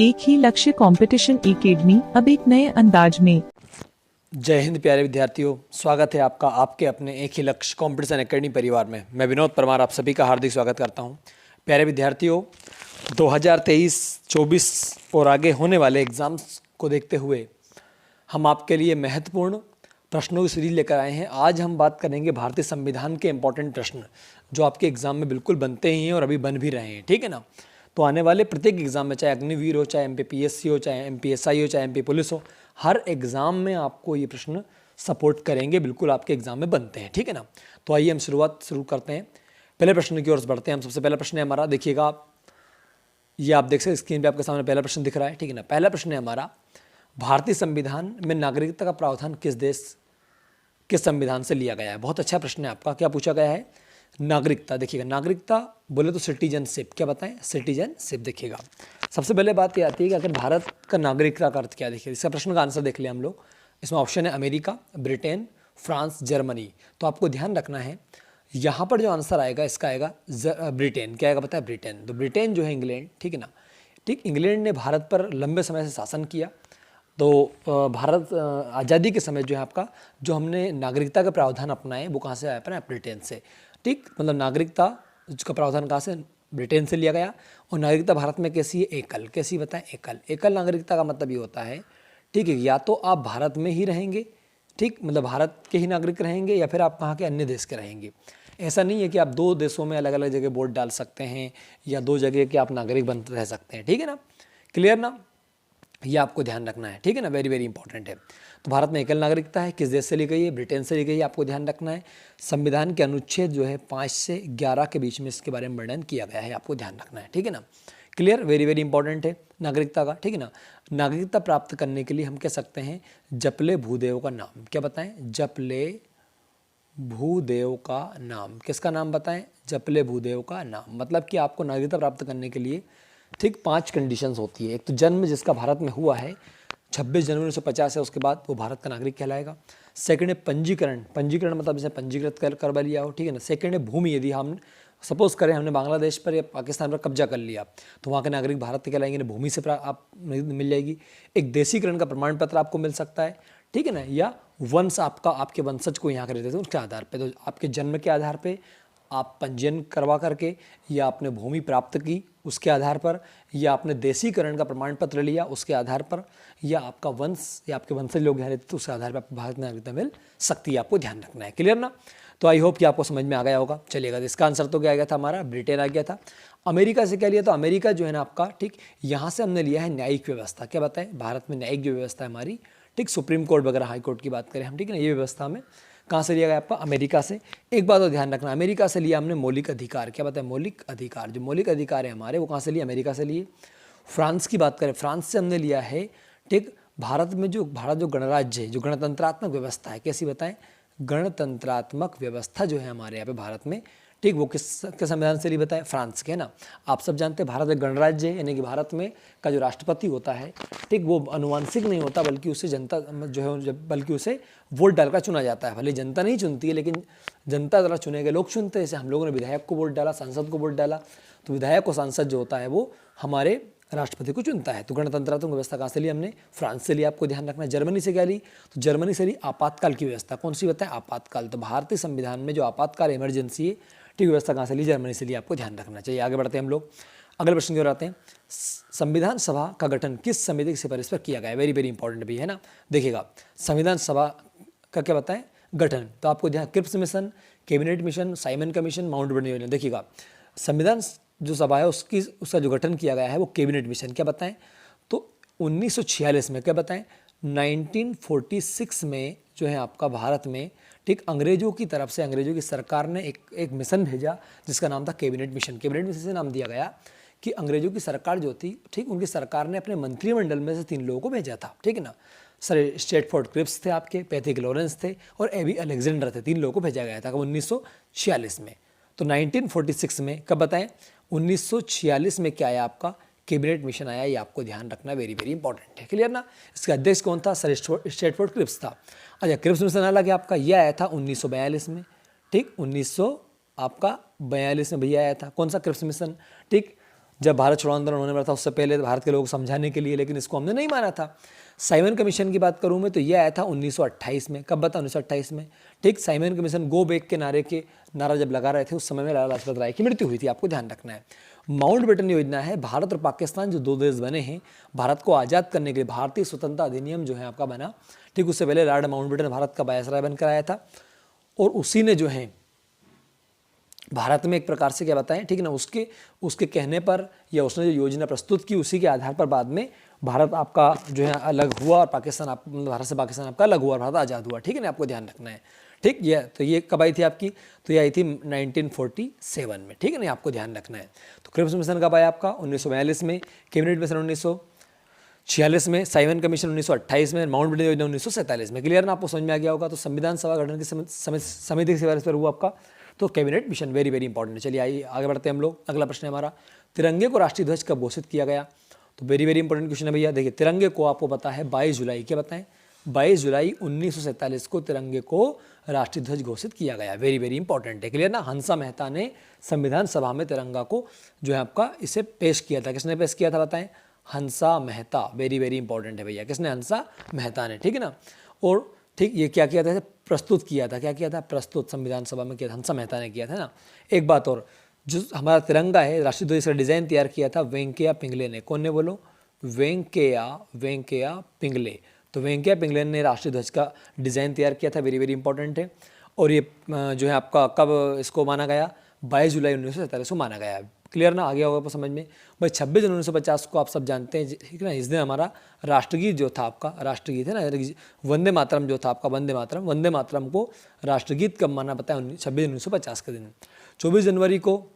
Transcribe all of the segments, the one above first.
एक ही लक्ष्य competition academy अब एक नए अंदाज में। जय हिंद प्यारे विद्यार्थियों, स्वागत है आपका आपके अपने एक ही लक्ष्य कंपटीशन एकेडमी परिवार में। मैं विनोद परमार आप सभी का हार्दिक स्वागत करता हूं। प्यारे विद्यार्थियों, 2023-24 और आगे होने वाले एग्ज़ाम्स को देखते हुए हम आपके लिए महत्वपूर्ण प्रश्नों की सीरीज लेकर आए हैं। आज हम बात करेंगे भारतीय संविधान के इंपॉर्टेंट प्रश्न जो आपके एग्ज़ाम में बिल्कुल बनते ही हैं और अभी बन भी रहे हैं, ठीक है ना। तो आने वाले प्रत्येक एग्ज़ाम में, चाहे अग्निवीर हो, चाहे एमपीपीएससी हो, चाहे एमपीएसआई हो, चाहे एमपी पुलिस हो, हर एग्ज़ाम में आपको ये प्रश्न सपोर्ट करेंगे, बिल्कुल आपके एग्ज़ाम में बनते हैं, ठीक है ना। तो आइए हम शुरू करते हैं। पहले प्रश्न की ओर बढ़ते हैं हम। सबसे पहला प्रश्न है हमारा, देखिएगा ये आप देख सकते हैं स्क्रीन पे आपके सामने पहला प्रश्न दिख रहा है, ठीक है ना। पहला प्रश्न है हमारा, भारतीय संविधान में नागरिकता का प्रावधान किस देश किस संविधान से लिया गया है। बहुत अच्छा प्रश्न है आपका। क्या पूछा गया है? नागरिकता। देखिएगा, नागरिकता बोले तो सिटीजनशिप। क्या बताएं? सिटीजनशिप। देखिएगा, सबसे पहले बात ये आती है कि अगर भारत का नागरिकता का अर्थ क्या है। देखिए, इसका प्रश्न का आंसर देख लिया हम लोग। इसमें ऑप्शन है अमेरिका, ब्रिटेन, फ्रांस, जर्मनी। तो आपको ध्यान रखना है, यहाँ पर जो आंसर आएगा इसका आएगा ब्रिटेन। क्या आएगा पता है? ब्रिटेन। तो ब्रिटेन जो है इंग्लैंड, ठीक है ना। ठीक, इंग्लैंड ने भारत पर लंबे समय से शासन किया। तो भारत आज़ादी के समय जो है आपका, जो हमने नागरिकता का प्रावधान अपनाए वो कहाँ से आया? अपना ब्रिटेन से। ठीक, मतलब नागरिकता का प्रावधान कहाँ से? ब्रिटेन से लिया गया। और नागरिकता भारत में कैसी है? एकल। कैसी बताएं? एकल। एकल नागरिकता का मतलब ये होता है, ठीक है, या तो आप भारत में ही रहेंगे, ठीक, मतलब भारत के ही नागरिक रहेंगे, या फिर आप कहाँ के अन्य देश के रहेंगे। ऐसा नहीं है कि आप दो देशों में अलग अलग जगह वोट डाल सकते हैं या दो जगह के आप नागरिक बन रह सकते हैं, ठीक है ना। क्लियर ना? ये आपको ध्यान रखना है, ठीक है ना। वेरी वेरी इंपॉर्टेंट है। तो भारत में एकल नागरिकता है, किस देश से ली गई है? ब्रिटेन से ली गई है, आपको ध्यान रखना है। संविधान के अनुच्छेद जो है 5 से 11 के बीच में इसके बारे में वर्णन किया गया है, आपको ध्यान रखना है, ठीक है ना। क्लियर? वेरी वेरी इंपॉर्टेंट है नागरिकता का, ठीक है ना। नागरिकता प्राप्त करने के लिए हम कह सकते हैं जपले भूदेव का नाम। क्या बताएं? जपले भूदेव का नाम। किसका नाम बताएं? जपले भूदेव का नाम। मतलब कि आपको नागरिकता प्राप्त करने के लिए ठीक 5 कंडीशंस होती है। एक तो जन्म जिसका भारत में हुआ है 26 जनवरी 1950 है, उसके बाद वो भारत का नागरिक कहलाएगा। सेकंड है पंजीकरण। पंजीकरण मतलब जैसे पंजीकृत करवा लिया हो, ठीक है ना। सेकंड है भूमि। यदि हम सपोज करें हमने बांग्लादेश पर या पाकिस्तान पर कब्जा कर लिया तो वहाँ के नागरिक भारत के कहलाएंगे, भूमि से आप मिल जाएगी। एक देशीकरण का प्रमाण पत्र आपको मिल सकता है, ठीक है ना। या वंश आपका, आपके वंशज को यहाँ कर देते हैं उसके आधार पर। तो आपके जन्म के आधार पर आप पंजीयन करवा करके, या आपने भूमि प्राप्त की उसके आधार पर, या आपने देशीकरण का प्रमाण पत्र लिया उसके आधार पर, या आपका वंश या आपके वंशज लोग यहाँ रहते तो उसके आधार पर आपको भारत में नागरिकता मिल सकती है, आपको ध्यान रखना है। क्लियर ना? तो आई होप कि आपको समझ में आ गया होगा। चलिएगा, इसका आंसर तो क्या आ गया था हमारा? ब्रिटेन आ गया था। अमेरिका से क्या लिया? तो अमेरिका जो है ना आपका, ठीक, यहाँ से हमने लिया है न्यायिक व्यवस्था। क्या बताएं? भारत में न्यायिक जो व्यवस्था है हमारी, ठीक, सुप्रीम कोर्ट वगैरह हाई कोर्ट की बात करें हम, ठीक है ना, ये व्यवस्था में कहाँ से लिया गया आपका? अमेरिका से। एक बात और ध्यान रखना, अमेरिका से लिया हमने मौलिक अधिकार। क्या बताए? मौलिक अधिकार। जो मौलिक अधिकार है हमारे वो कहाँ से लिए? अमेरिका से लिए। फ्रांस की बात करें, फ्रांस से हमने लिया है, ठीक, भारत जो गणराज्य है, जो गणतंत्रात्मक व्यवस्था है, कैसी बताएं? गणतंत्रात्मक व्यवस्था जो है हमारे यहाँ पे भारत में, ठीक, वो किसके संविधान से ली बताए? फ्रांस के, है ना। आप सब जानते हैं भारत एक गणराज्य है, यानी कि भारत में का जो राष्ट्रपति होता है, ठीक, वो अनुवांशिक नहीं होता, बल्कि उसे जनता जो है बल्कि उसे वोट डालकर चुना जाता है। भले जनता नहीं चुनती है, लेकिन जनता द्वारा चुने गए लोग चुनते हैं। जैसे हम लोगों ने विधायक को वोट डाला, सांसद को वोट डाला, तो विधायक और सांसद जो होता है वो हमारे राष्ट्रपति को चुनता है। तो गणतंत्रात्मक व्यवस्था कहाँ से ली हमने? फ्रांस से ली, आपको ध्यान रखना है। जर्मनी से क्या ली? तो जर्मनी से ली आपातकाल की व्यवस्था। कौन सी बताएं? आपातकाल। तो भारतीय संविधान में जो आपातकाल इमरजेंसी है, ठीक, व्यवस्था कहाँ से ली? जर्मनी से ली, आपको ध्यान रखना चाहिए। आगे बढ़ते हैं हम लोग, अगले प्रश्न की ओर आते हैं। संविधान सभा का गठन किस समिति की सिफारिश पर किया गया है? वेरी वेरी इंपॉर्टेंट भी है ना। देखिएगा, संविधान सभा का क्या बताएं? गठन। तो आपको ध्यान, Cripps mission, cabinet mission, Simon commission, Mountbatten योजना। देखिएगा, संविधान जो सभा है उसका जो गठन किया गया है वो कैबिनेट मिशन। क्या बताएं? तो 1946 में, क्या बताएं? 1946 में जो है आपका भारत में, ठीक, अंग्रेजों की तरफ से, अंग्रेजों की सरकार ने एक मिशन भेजा जिसका नाम था कैबिनेट मिशन। कैबिनेट मिशन से नाम दिया गया कि अंग्रेजों की सरकार जो थी, ठीक, उनकी सरकार ने अपने मंत्रिमंडल में से 3 लोगों को भेजा था, ठीक है ना। सर स्ट्रेटफोर्ड क्रिप्स थे आपके, पैथिक लॉरेंस थे और एबी अलेक्जेंडर थे। 3 लोगों को भेजा गया था 1946 में। तो 1946 में, कब बताएं? 1946 में क्या आया आपका? कैबिनेट मिशन आया। ये आपको ध्यान रखना, वेरी वेरी इंपॉर्टेंट है। क्लियर ना? इसका अध्यक्ष कौन था? सर स्ट्रेटफोर्ड क्रिप्स था। अच्छा, क्रिप्स मिशन अलग है आपका, यह आया था 1942 में, ठीक, 1942 में भैया आया था। कौन सा क्रिप्स मिशन? ठीक, जब भारत छोड़ो आंदोलन होने वाला था उससे पहले भारत के लोगों को समझाने के लिए, लेकिन इसको हमने नहीं माना था। साइमन कमीशन की बात करूँ मैं तो ये आया था 1928 में। कब बता? 1928 में। ठीक, साइमन कमीशन गो बैक के नारा जब लगा रहे थे उस समय में लाला लाजपत राय की मृत्यु हुई थी, आपको ध्यान रखना है। माउंटबेटन योजना है, भारत और पाकिस्तान जो दो देश बने हैं भारत को आज़ाद करने के लिए, भारतीय स्वतंत्रता अधिनियम जो है आपका बना। ठीक, उससे पहले लॉर्ड माउंटबेटन भारत का वायसराय बनकर आया था और उसी ने जो है भारत में एक प्रकार से क्या बताएं, ठीक है ना, उसके कहने पर या उसने जो योजना प्रस्तुत की उसी के आधार पर बाद में भारत आपका जो है अलग हुआ और पाकिस्तान भारत से पाकिस्तान आपका अलग हुआ और भारत आज़ाद हुआ। ठीक है ना, आपको ध्यान रखना है। ठीक, ये कब आई थी आपकी? तो ये आई थी 1947 में। ठीक है ना, आपको ध्यान रखना है। तो क्रिप्स मिशन कब आया आपका? 1942 में। कैबिनेट मिशन 1946 में। साइमन कमीशन 1928 में। माउंटबेटन योजना 1947 में। क्लियर ना, आपको समझ में आ गया होगा। तो संविधान सभा गठन की समिति की सिफारिश पर हुआ आपका तो cabinet mission, very very important. चलिए आइए आगे बढ़ते हैं हम लोग। अगला प्रश्न है हमारा, तिरंगे को राष्ट्रीय ध्वज कब घोषित किया गया? तो वेरी वेरी इंपॉर्टेंट क्वेश्चन है भैया। देखिए, तिरंगे को आपको पता है 22 जुलाई, क्या बताएं? 22 जुलाई 1947 को तिरंगे को राष्ट्रीय ध्वज घोषित किया गया। वेरी वेरी इंपॉर्टेंट है। क्लियर ना, हंसा मेहता ने संविधान सभा में तिरंगा को जो है आपका इसे पेश किया था। किसने पेश किया था बताएं? Hansa Mehta. Very very important है भैया। किसने? हंसा मेहता ने। ठीक है ना। और ठीक, ये क्या किया था? प्रस्तुत किया था। क्या किया था? प्रस्तुत संविधान सभा में किया था, हंसा मेहता ने किया था ना। एक बात और, जो हमारा तिरंगा है राष्ट्रीय ध्वज का डिज़ाइन तैयार किया था वेंकैया पिंगले ने। कौन ने? बोलो। वेंकैया पिंगले। तो वेंकैया पिंगले ने राष्ट्रीय ध्वज का डिज़ाइन तैयार किया था। वेरी वेरी इंपॉर्टेंट है। और ये जो है आपका कब इसको माना गया? 22 जुलाई 1947 को माना गया। क्लियर ना, आ गया होगा आपको समझ में भाई। 26 जनवरी 1950 को आप सब जानते हैं, ठीक है ना। इस दिन हमारा राष्ट्रगीत जो था आपका, राष्ट्रगीत है ना, वंदे मातरम जो था आपका, वंदे मातरम को राष्ट्रगीत कब माना पता है? 26 जनवरी 1950 के दिन। 24 जनवरी को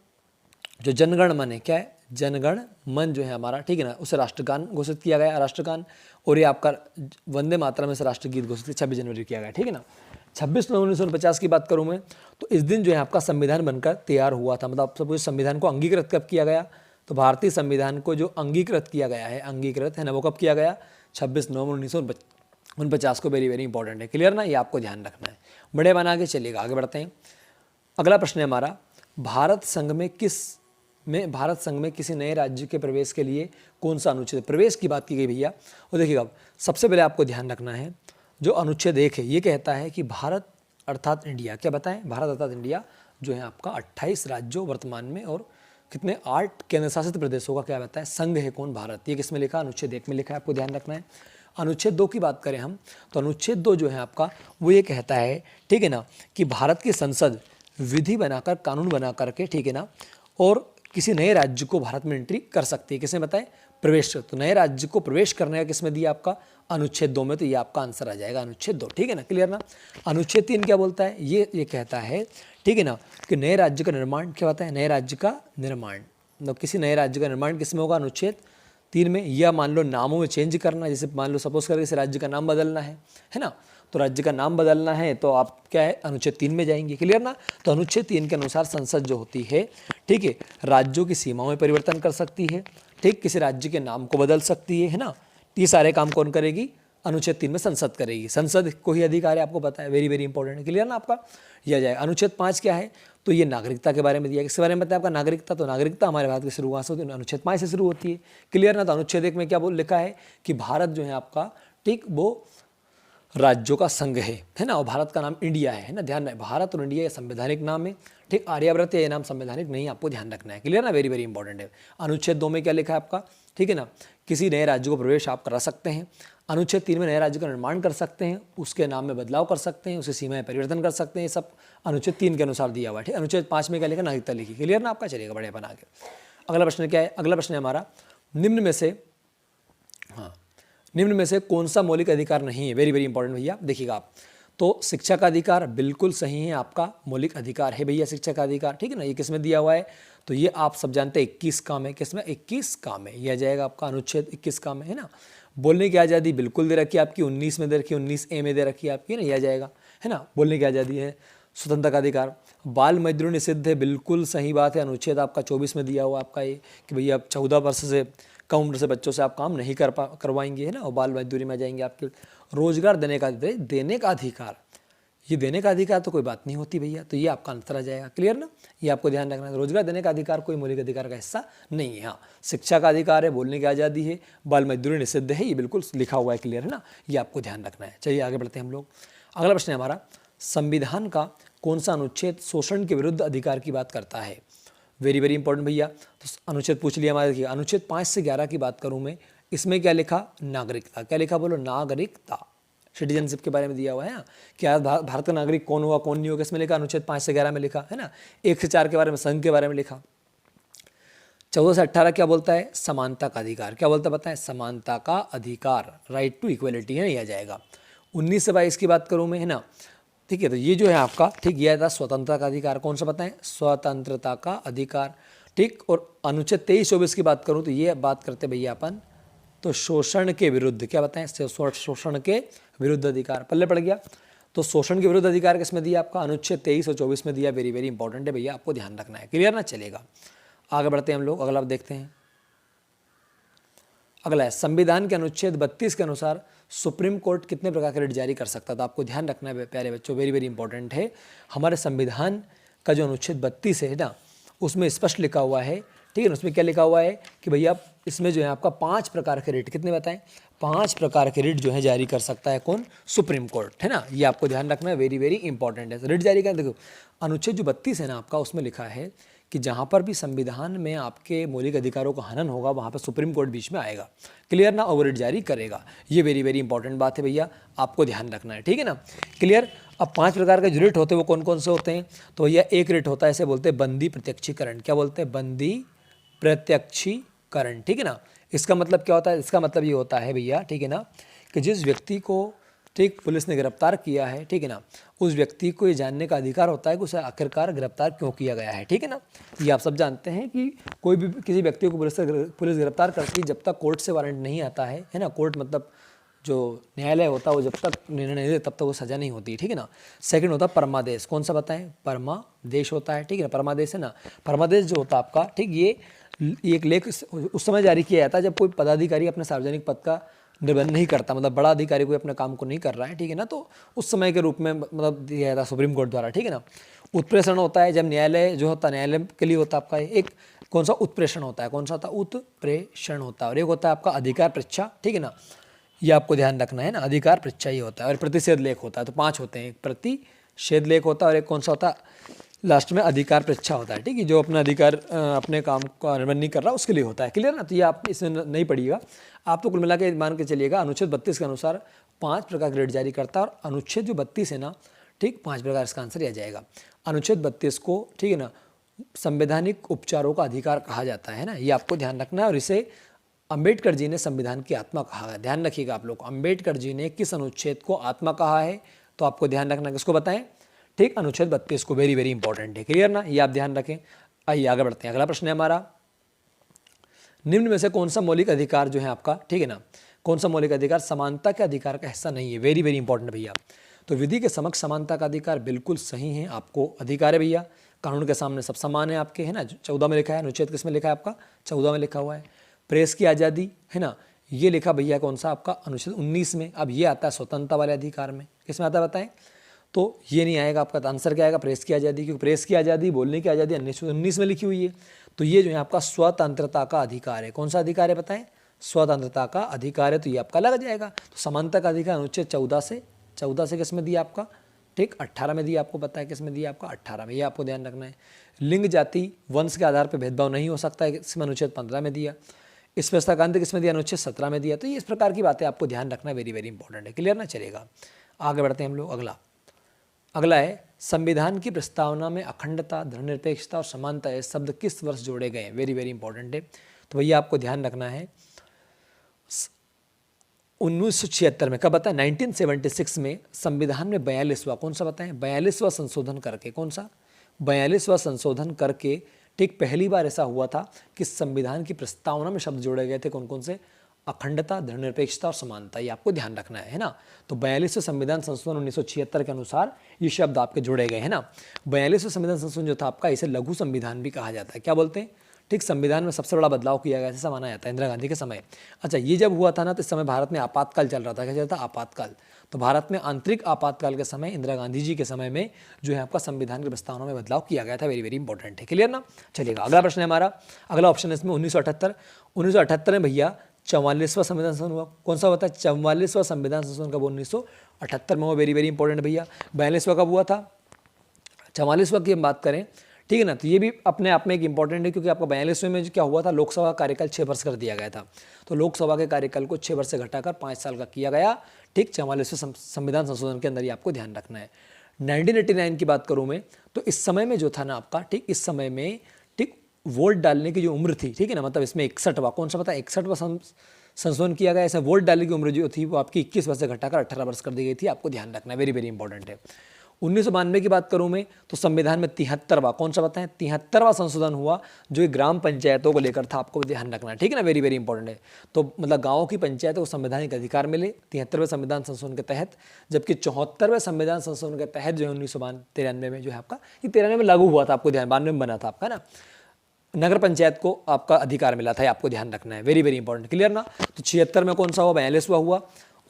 जो जनगण मन है, क्या है? जनगण मन जो है हमारा, ठीक है ना, उसे राष्ट्रगान घोषित किया गया, राष्ट्रगान। और ये आपका वंदे मातरम में से राष्ट्रगीत घोषित 26 जनवरी किया गया। ठीक है ना। 26 नवंबर 1949 की बात करूं मैं तो इस दिन जो है आपका संविधान बनकर तैयार हुआ था। मतलब सब कुछ संविधान को अंगीकृत कब किया गया? तो भारतीय संविधान को जो अंगीकृत किया गया है, अंगीकृत है ना, वो कब किया गया? 26 नवंबर 1949 को। वेरी वेरी इंपॉर्टेंट है। क्लियर ना, ये आपको ध्यान रखना है। बड़े बना के चलिएगा, आगे बढ़ते हैं। अगला प्रश्न है हमारा, भारत संघ में किसी नए राज्य के प्रवेश के लिए कौन सा अनुच्छेद? प्रवेश की बात की गई भैया। और देखिएगा, सबसे पहले आपको ध्यान रखना है, जो अनुच्छेद 1 है ये कहता है कि भारत अर्थात इंडिया, क्या बताएं? भारत अर्थात इंडिया जो है आपका 28 राज्यों वर्तमान में और कितने 8 केंद्र शासित प्रदेशों का क्या बताएं? संघ है कौन? भारत। ये किस में लिखा? अनुच्छेद 1 में लिखा है, आपको ध्यान रखना है। अनुच्छेद 2 की बात करें हम तो अनुच्छेद 2 जो है आपका वो ये कहता है, ठीक है ना, कि भारत की संसद विधि बनाकर, कानून बना करके, ठीक है ना, और किसी नए राज्य को भारत में एंट्री कर सकती है। किसने बताए? प्रवेश। तो नए राज्य को प्रवेश करने का किसमें दिया? आपका अनुच्छेद 2 में। तो ये आपका आंसर आ जाएगा अनुच्छेद 2। ठीक है ना, क्लियर ना। अनुच्छेद 3 क्या बोलता है? ये कहता है, ठीक है ना, कि नए राज्य का निर्माण, क्या होता है? नए राज्य का निर्माण, मतलब किसी नए राज्य का निर्माण किसमें होगा? अनुच्छेद 3 में। या मान लो नामों में चेंज करना, जैसे मान लो सपोज करके इस राज्य का नाम बदलना है ना, तो राज्य का नाम बदलना है तो आप क्या है? अनुच्छेद 3 में जाएंगे। क्लियर ना। तो अनुच्छेद 3 के अनुसार संसद जो होती है, ठीक है, राज्यों की सीमाओं में परिवर्तन कर सकती है, ठीक, किसी राज्य के नाम को बदल सकती है ना। ये सारे काम कौन करेगी? अनुच्छेद 3 में संसद करेगी। संसद को ही अधिकार है, आपको पता है। वेरी वेरी इंपॉर्टेंट है। क्लियर ना आपका, यह जाएगा। अनुच्छेद 5 क्या है? तो ये नागरिकता के बारे में दिया। किसके बारे में बताया? आपका नागरिकता। तो नागरिकता हमारे भारत की शुरुआत से अनुच्छेद 5 से शुरू होती है। क्लियर ना। तो अनुच्छेद 1 में क्या लिखा है कि भारत जो है आपका, ठीक, वो राज्यों का संघ है ना, और भारत का नाम इंडिया है ना। ध्यान रहे, भारत और इंडिया ये संवैधानिक नाम है, ठीक। आर्यावर्त ये नाम संवैधानिक नहीं, आपको ध्यान रखना है। क्लियर ना, वेरी वेरी इंपॉर्टेंट है। अनुच्छेद 2 में क्या लिखा है आपका, ठीक है ना, किसी नए राज्य को प्रवेश आप करा सकते हैं। अनुच्छेद 3 में नए राज्य का निर्माण कर सकते हैं, उसके नाम में बदलाव कर सकते हैं, उसकी सीमाएं परिवर्तन कर सकते हैं। ये सब अनुच्छेद 3 के अनुसार दिया हुआ है, ठीक। अनुच्छेद 5 में क्या लिखा? नागरिकता लिखी। क्लियर ना आपका, चलेगा बढ़िया बना के। अगला प्रश्न क्या है? अगला प्रश्न है हमारा, निम्न में से कौन सा मौलिक अधिकार नहीं है? वेरी वेरी इंपॉर्टेंट भैया, देखिएगा आप। तो शिक्षा का अधिकार बिल्कुल सही है, आपका मौलिक अधिकार है भैया शिक्षा का अधिकार, ठीक है ना। ये किसमें दिया हुआ है? तो ये आप सब जानते हैं 21 का में। किसमें? 21 का में। यह जाएगा आपका अनुच्छेद 21 का में, है ना। बोलने की आज़ादी बिल्कुल दे रखी है आपकी, 19 में दे रखी है, 19A में दे रखी है आपकी, ना, यह जाएगा, है ना। बोलने की आज़ादी है। स्वतंत्रता का अधिकार, बाल मजदूरी निषिद्ध है, बिल्कुल सही बात है। अनुच्छेद आपका 24 में दिया हुआ आपका ये कि भैया आप 14 वर्ष से कम उम्र से बच्चों से आप काम नहीं करवाएंगे, है ना, और बाल मजदूरी में जाएंगे। आपके रोजगार देने का अधिकार ये देने का अधिकार तो कोई बात नहीं होती भैया, तो ये आपका आंसर आ जाएगा। क्लियर ना, ये आपको ध्यान रखना है। रोजगार देने का अधिकार कोई मौलिक अधिकार का हिस्सा नहीं है। हाँ, शिक्षा का अधिकार है, बोलने की आज़ादी है, बाल मजदूरी निषिद्ध है, ये बिल्कुल लिखा हुआ है। क्लियर है ना, ये आपको ध्यान रखना है। चलिए आगे बढ़ते हैं हम लोग। अगला प्रश्न है हमारा, संविधान का कौन सा अनुच्छेद शोषण के विरुद्ध अधिकार की बात करता है? वेरी वेरी इंपॉर्टेंट भैया। तो अनुच्छेद पूछ लिया हमारे, देखिए अनुच्छेद 5 से 11 की बात करूँ मैं, इसमें क्या लिखा? नागरिकता। क्या लिखा बोलो? नागरिकता, सिटीजनशिप के बारे में दिया हुआ है ना, क्या भारत का नागरिक कौन हुआ कौन नहीं होगा, इसमें लिखा। अनुच्छेद 5 से 11 में लिखा है ना। 1 से 4 के बारे में, संघ के बारे में लिखा। 14 से 18 क्या बोलता है? समानता का अधिकार। क्या बोलता है बताएं? समानता का अधिकार, राइट टू इक्वलिटी है, यह जाएगा। 19 से 22 की बात करूँ मैं, है ना, ठीक है। तो ये जो है आपका, ठीक, यह था स्वतंत्रता का अधिकार। कौन सा बताएं? स्वतंत्रता का अधिकार, ठीक। और अनुच्छेद 23-24 की बात करूँ तो ये बात करते भैया अपन, तो शोषण के विरुद्ध, क्या बताएं? शोषण के विरुद्ध अधिकार, पल्ले पड़ गया। तो शोषण के विरुद्ध अधिकार किसमें दिया आपका? अनुच्छेद 23 और 24 में दिया। वेरी वेरी इंपॉर्टेंट है भैया, आपको ध्यान रखना है। क्लियर ना, चलेगा। आगे बढ़ते हैं हम लोग, अगला देखते हैं। अगला है, संविधान के अनुच्छेद 32 के अनुसार सुप्रीम कोर्ट कितने प्रकार के रिट जारी कर सकता था? आपको ध्यान रखना है प्यारे बच्चों, वेरी वेरी इंपॉर्टेंट है। हमारे संविधान का जो अनुच्छेद 32 है ना, उसमें स्पष्ट लिखा हुआ है, ठीक है ना। उसमें क्या लिखा हुआ है कि भैया इसमें जो है आपका 5 प्रकार के रिट, कितने बताएं? 5 प्रकार के रिट जो है जारी कर सकता है कौन? सुप्रीम कोर्ट, है ना। ये आपको ध्यान रखना है, वेरी वेरी इंपॉर्टेंट है। रिट जारी कर, देखो अनुच्छेद जो 32 है ना आपका, उसमें लिखा है कि जहाँ पर भी संविधान में आपके मौलिक अधिकारों का हनन होगा वहाँ पर सुप्रीम कोर्ट बीच में आएगा। क्लियर ना, और रिट जारी करेगा। ये वेरी वेरी इंपॉर्टेंट बात है भैया, आपको ध्यान रखना है, ठीक है ना। क्लियर। अब 5 प्रकार के जो रिट होते हैं वो कौन कौन से होते हैं? तो भैया एक रिट होता है, इसे बोलते हैं बंदी प्रत्यक्षीकरण। क्या बोलते हैं? बंदी प्रत्यक्षीकरण, ठीक है ना। इसका मतलब क्या होता है? इसका मतलब ये होता है भैया, ठीक है ना, कि जिस व्यक्ति को, ठीक, पुलिस ने गिरफ्तार किया है, ठीक है ना, उस व्यक्ति को ये जानने का अधिकार होता है कि उसे आखिरकार गिरफ्तार क्यों किया गया है, ठीक है ना। ये आप सब जानते हैं कि कोई भी किसी व्यक्ति को पुलिस गिरफ्तार करती है, जब तक कोर्ट से वारंट नहीं आता है ना, कोर्ट मतलब जो न्यायालय होता है वो जब तक निर्णय नहीं दे तब तक वो सजा नहीं होती, ठीक है ना। सेकंड होता है परमादेश। कौन सा बताएं? परमादेश होता है, ठीक है ना। परमादेश है ना, परमादेश जो होता है आपका, ठीक, ये एक लेख उस समय जारी किया जाता है जब कोई पदाधिकारी अपने सार्वजनिक पद का निर्वहन नहीं करता, मतलब बड़ा अधिकारी कोई अपने काम को नहीं कर रहा है, ठीक है ना, तो उस समय के रूप में मतलब दिया जाता है सुप्रीम कोर्ट द्वारा, ठीक है ना। उत्प्रेषण होता है जब न्यायालय जो होता है, न्यायालय के लिए होता है आपका एक, कौन सा? उत्प्रेषण होता है। कौन सा होता है? उत्प्रेषण होता है। और एक होता है आपका अधिकार परीक्षा, ठीक है ना, ये आपको ध्यान रखना है ना, अधिकार परीक्षा ही होता है। और प्रतिषेध लेख होता है। तो 5 होते हैं, एक प्रतिषेध लेख होता है और एक कौन सा होता है? लास्ट में अधिकार परीक्षा होता है, ठीक है, जो अपना अधिकार अपने काम का निर्वहन नहीं कर रहा उसके लिए होता है। क्लियर ना, तो ये आप इसमें नहीं पढ़िएगा, आप तो कुल मिला के मान के चलिएगा। अनुच्छेद 32 के अनुसार 5 प्रकार के रिट जारी करता है, और अनुच्छेद जो 32 है ना, ठीक, 5 प्रकार इसका आंसर आ जाएगा। अनुच्छेद 32 को, ठीक है ना, संवैधानिक उपचारों का अधिकार कहा जाता है ना, ये आपको ध्यान रखना है। और इसे अंबेडकर जी ने संविधान की आत्मा कहा है। ध्यान रखिएगा आप लोग, अंबेडकर जी ने किस अनुच्छेद को आत्मा कहा है? तो आपको ध्यान रखना, किसको बताएं? ठीक, अनुच्छेद 32 को। वेरी वेरी इंपॉर्टेंट है। क्लियर ना, ये आप ध्यान रखें। आइए आगे बढ़ते हैं। अगला प्रश्न है हमारा, निम्न में से कौन सा मौलिक अधिकार जो है आपका, ठीक है ना, कौन सा मौलिक अधिकार समानता के अधिकार का हिस्सा नहीं है? वेरी वेरी इंपॉर्टेंट भैया। तो विधि के समक्ष समानता का अधिकार बिल्कुल सही है, आपको अधिकार है भैया। कानून के सामने सब समान है आपके, है ना। 14 में लिखा है, अनुच्छेद किस में लिखा है आपका? 14 में लिखा हुआ है। प्रेस की आज़ादी, है ना, ये लिखा भैया कौन सा आपका? अनुच्छेद 19 में। अब ये आता है स्वतंत्रता वाले अधिकार में, किस में आता है बताएं? तो ये नहीं आएगा आपका, तो आंसर क्या आएगा? प्रेस की आज़ादी, क्योंकि प्रेस की आज़ादी, बोलने की आज़ादी 1919 में लिखी हुई है। तो ये जो है आपका स्वतंत्रता का अधिकार है। कौन सा अधिकार है बताएं? स्वतंत्रता का अधिकार है, तो ये आपका लग जाएगा। तो समानता का अधिकार अनुच्छेद 14 से किस में दिया आपका? ठीक, 18 में दिया, आपको पता है किस में दिया आपका? 18 में। ये आपको ध्यान रखना है। लिंग, जाति, वंश के आधार पर भेदभाव नहीं हो सकता है, इसमें अनुच्छेद 15 में दिया। स्पष्टता का अंत किस में दिया? अनुच्छेद 17 में दिया। तो ये इस प्रकार की बातें आपको ध्यान रखना वेरी वेरी इंपॉर्टेंट है। क्लियर ना, चलेगा। आगे बढ़ते हैं हम लोग। अगला है, संविधान की प्रस्तावना में अखंडता, धर्मनिरपेक्षता और समानता ये शब्द किस वर्ष जोड़े गए? वेरी वेरी इंपॉर्टेंट है। तो भैया आपको ध्यान रखना है 1976 में। कब बताएं? 1976 में संविधान में 42वां, कौन सा बताएं? 42वां संशोधन करके, कौन सा? 42वां संशोधन करके, ठीक, पहली बार ऐसा हुआ था कि संविधान की प्रस्तावना में शब्द जोड़े गए थे। कौन कौन से? अखंडता, धर्मनिरपेक्षता और समानता, ये आपको ध्यान रखना है ना। तो 42वें संविधान संशोधन 1976 के अनुसार ये शब्द आपके जोड़े गए हैं ना। 42वें संविधान संशोधन जो था आपका, इसे लघु संविधान भी कहा जाता है। क्या बोलते हैं? ठीक, संविधान में सबसे बड़ा बदलाव किया गया ऐसा माना जाता है इंदिरा गांधी के समय। अच्छा, ये जब हुआ था ना, तो इस समय भारत में आपातकाल चल रहा था। क्या चल रहा था? आपातकाल। तो भारत में आंतरिक आपातकाल के समय इंदिरा गांधी जी के समय में जो है आपका संविधान के प्रस्तावना में बदलाव किया गया था। वेरी वेरी इंपॉर्टेंट है। क्लियर ना? चलिएगा, अगला प्रश्न है हमारा। अगला ऑप्शन है इसमें 1978 में भैया 44वां संविधान संशोधन हुआ। कौन सा होता है? 44वां संविधान संशोधन कब? 1978 में हुआ। वेरी वेरी इंपॉर्टेंट भैया। 42वां कब हुआ था? 44वां की हम बात करें, ठीक है ना, तो ये भी अपने आप में एक इंपॉर्टेंट है, क्योंकि आपका 42वें में क्या हुआ था, लोकसभा का कार्यकाल 6 वर्ष कर दिया गया था। तो लोकसभा के कार्यकाल को 6 वर्ष से घटाकर 5 साल का किया गया। ठीक, 44वें संविधान संशोधन के अंदर ये आपको ध्यान रखना है। 1989 की बात करूँ मैं, तो इस समय में जो था ना आपका, ठीक, इस समय में ठीक वोट डालने की जो उम्र थी, ठीक है ना, मतलब इसमें 61वां, कौन सा पता है, 61वां संशोधन किया गया। ऐसे वोट डालने की उम्र जो थी वो आपकी 21 वर्ष से घटाकर 18 वर्ष कर दी गई थी। आपको ध्यान रखना है, वेरी वेरी इंपॉर्टेंट है। 1992 की बात करूं मैं, तो संविधान में 73वां, कौन सा बताएं, 73वां संशोधन हुआ, जो ग्राम पंचायतों को लेकर था। आपको ध्यान रखना है, ठीक है ना, वेरी वेरी इंपॉर्टेंट है। तो मतलब गाँव की पंचायतों को संवैधानिक अधिकार मिले 73वें संविधान संशोधन के तहत, जबकि 74वें संविधान संशोधन के तहत जो है 1993 में जो है आपका, ये 93 में लागू हुआ था, आपको ध्यान, 92 में बना था आपका ना, नगर पंचायत को आपका अधिकार मिला था। आपको ध्यान रखना है, वेरी वेरी इंपॉर्टेंट। क्लियर ना? तो 76 में कौन सा हुआ? 42वां हुआ।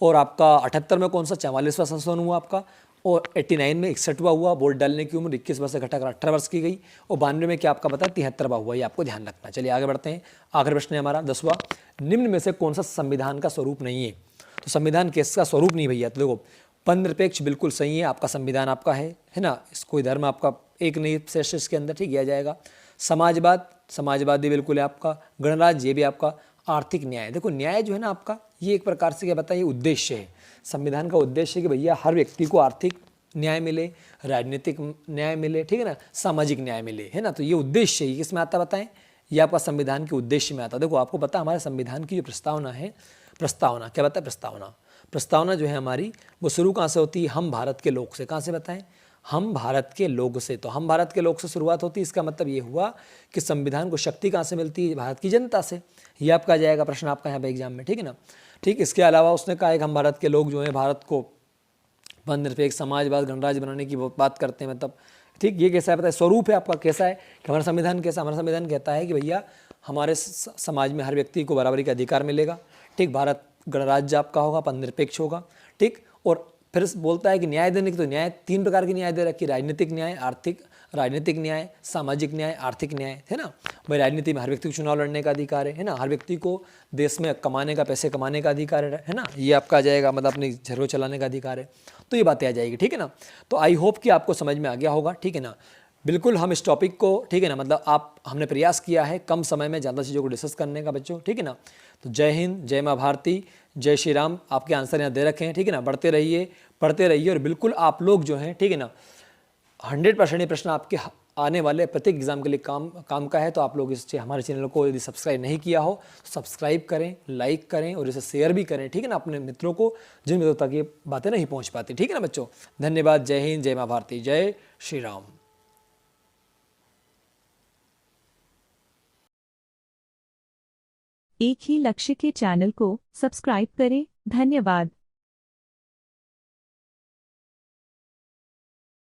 और आपका 78 में कौन सा? 44वां संशोधन हुआ आपका। और 89 में 61वां हुआ। वोट डालने की उम्र 21 वर्ष से घटाकर 18 वर्ष की गई। और 92 में क्या आपका पता है, 73वां हुआ। ये आपको ध्यान रखना। चलिए आगे बढ़ते हैं। आखिरी प्रश्न है हमारा 10वां। निम्न में से कौन सा संविधान का स्वरूप नहीं है? तो संविधान किसका स्वरूप नहीं भैया? तो देखो, पद-निरपेक्ष बिल्कुल सही है, आपका संविधान आपका है ना, कोई धर्म आपका एक नहीं शेष इसके अंदर, ठीक, किया जाएगा। समाजवादी बिल्कुल है आपका। गणराज्य, ये भी आपका। आर्थिक न्याय, देखो न्याय जो है ना आपका, ये एक प्रकार से क्या बताइए, उद्देश्य है। संविधान का उद्देश्य है कि भैया हर व्यक्ति को आर्थिक न्याय मिले, राजनीतिक न्याय मिले, ठीक है ना, सामाजिक न्याय मिले, है ना। तो ये उद्देश्य है, किस में आता बताएं, ये आपका संविधान के उद्देश्य में आता है। देखो आपको पता है हमारे संविधान की जो प्रस्तावना है, प्रस्तावना क्या बताए, प्रस्तावना जो है हमारी, वो शुरू कहाँ से होती है? हम भारत के लोग से। कहाँ से बताएं? हम भारत के लोग से। तो हम भारत के लोग से शुरुआत होती है, इसका मतलब ये हुआ कि संविधान को शक्ति कहाँ से मिलती है? भारत की जनता से। ये आपका जाएगा प्रश्न आपका यहाँ पे एग्जाम में, ठीक है ना। ठीक, इसके अलावा उसने कहा कि हम भारत के लोग जो हैं भारत को धर्मनिरपेक्ष, समाजवाद, गणराज्य बनाने की बात करते हैं, मतलब ठीक, ये कैसा है पता है, स्वरूप है आपका कैसा है कि हमारा संविधान कैसा, हमारा संविधान कहता है कि भैया हमारे समाज में हर व्यक्ति को बराबरी का अधिकार मिलेगा। ठीक, भारत गणराज्य आपका होगा, धर्मनिरपेक्ष होगा। ठीक, और फिर बोलता है कि न्याय देने की, तो न्याय 3 प्रकार की न्याय दे रखी, राजनीतिक न्याय, राजनीतिक न्याय, सामाजिक न्याय, आर्थिक न्याय, है ना। भाई राजनीति में हर व्यक्ति को चुनाव लड़ने का अधिकार है ना, हर व्यक्ति को देश में कमाने का, पैसे कमाने का अधिकार है ना, ये आपका आ जाएगा, मतलब अपनी जरूरत चलाने का अधिकार है। तो ये बातें आ जाएगी, ठीक है ना। तो आई होप कि आपको समझ में आ गया होगा, ठीक है ना। बिल्कुल हम इस टॉपिक को, ठीक है ना, मतलब हमने प्रयास किया है कम समय में ज़्यादा चीज़ों को डिस्कस करने का बच्चों, ठीक है ना। तो जय हिंद, जय माँ भारती, जय श्री राम। आपके आंसर यहाँ दे रखे हैं, ठीक है ना। बढ़ते रहिए, पढ़ते रहिए, और बिल्कुल आप लोग जो हैं, ठीक है ना, 100% ये प्रश्न आपके आने वाले प्रत्येक एग्जाम के लिए काम का है। तो आप लोग हमारे चैनल को यदि सब्सक्राइब नहीं किया हो तो सब्सक्राइब करें, लाइक करें, और इसे शेयर भी करें, ठीक है ना, अपने मित्रों को, जिन मित्रों तक ये बातें नहीं पहुँच पाती, ठीक है ना बच्चों। धन्यवाद। जय हिंद, जय माँ भारती, जय श्री राम। एक ही लक्ष्य के चैनल को सब्सक्राइब करें। धन्यवाद।